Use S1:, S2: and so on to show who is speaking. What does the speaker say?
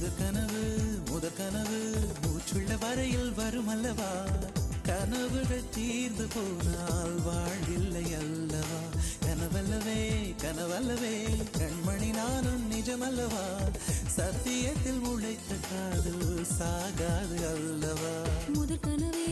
S1: முதற்கனவு மூச்சுள்ள வரையில் வரும் அல்லவா கனவுகள் தீர்ந்து போனால் வாழ்வில்லை அல்லவா கனவல்லவே கண்மணி நானும் நிஜமல்லவா சத்தியத்தில் உழைத்த காதல் சாகாது அல்லவா
S2: முதற்கனவே